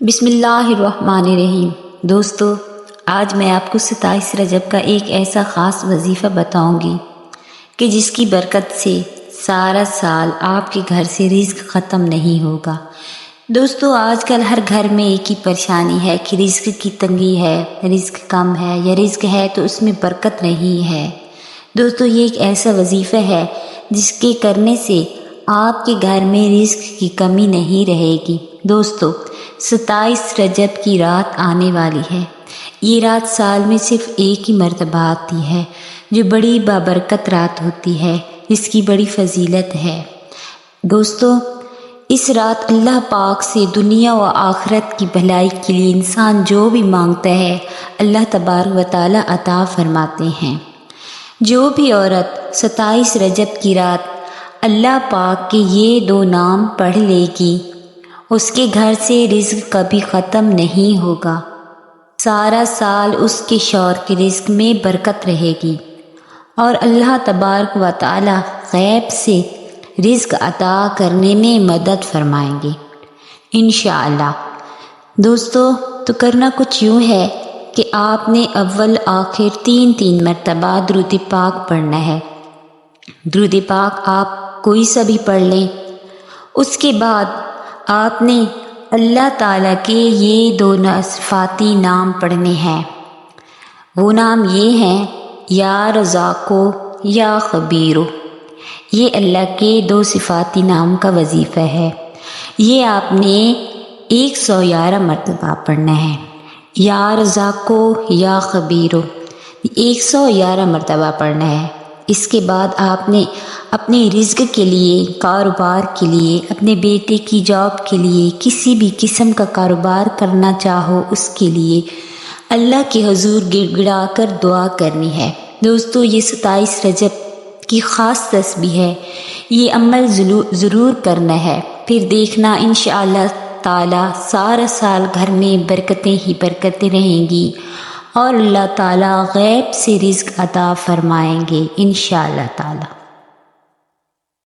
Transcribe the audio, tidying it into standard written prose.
بسم اللہ الرحمن الرحیم۔ دوستو، آج میں آپ کو 27 رجب کا ایک ایسا خاص وظیفہ بتاؤں گی کہ جس کی برکت سے سارا سال آپ کے گھر سے رزق ختم نہیں ہوگا۔ دوستو، آج کل ہر گھر میں ایک ہی پریشانی ہے کہ رزق کی تنگی ہے، رزق کم ہے یا رزق ہے تو اس میں برکت نہیں ہے۔ دوستو، یہ ایک ایسا وظیفہ ہے جس کے کرنے سے آپ کے گھر میں رزق کی کمی نہیں رہے گی۔ دوستو، 27 رجب کی رات آنے والی ہے۔ یہ رات سال میں صرف ایک ہی مرتبہ آتی ہے، جو بڑی بابرکت رات ہوتی ہے، جس کی بڑی فضیلت ہے۔ دوستو، اس رات اللہ پاک سے دنیا و آخرت کی بھلائی کے لیے انسان جو بھی مانگتا ہے، اللہ تبارک و تعالی عطا فرماتے ہیں۔ جو بھی عورت 27 رجب کی رات اللہ پاک کے یہ 2 نام پڑھ لے گی، اس کے گھر سے رزق کبھی ختم نہیں ہوگا۔ سارا سال اس کے شوہر کے رزق میں برکت رہے گی اور اللہ تبارک و تعالی غیب سے رزق عطا کرنے میں مدد فرمائیں گے انشاءاللہ۔ دوستو، تو کرنا کچھ یوں ہے کہ آپ نے اول آخر 3 مرتبہ درود پاک پڑھنا ہے۔ درود پاک آپ کوئی سا بھی پڑھ لیں۔ اس کے بعد آپ نے اللہ تعالیٰ کے یہ 2 صفاتی نام پڑھنے ہیں۔ وہ نام یہ ہیں، یا رزاقو یا خبیرو۔ یہ اللہ کے 2 صفاتی نام کا وظیفہ ہے۔ یہ آپ نے 111 مرتبہ پڑھنا ہے۔ یا رزاقو یا خبیرو 111 مرتبہ پڑھنا ہے۔ اس کے بعد آپ نے اپنے رزق کے لیے، کاروبار کے لیے، اپنے بیٹے کی جاب کے لیے، کسی بھی قسم کا کاروبار کرنا چاہو اس کے لیے اللہ کے حضور گڑ گڑا کر دعا کرنی ہے۔ دوستو، یہ 27 رجب کی خاص تسبیح ہے، یہ عمل ضرور کرنا ہے، پھر دیکھنا انشاءاللہ تعالی سارا سال گھر میں برکتیں ہی برکتیں رہیں گی اور اللہ تعالی غیب سے رزق عطا فرمائیں گے انشاءاللہ تعالی۔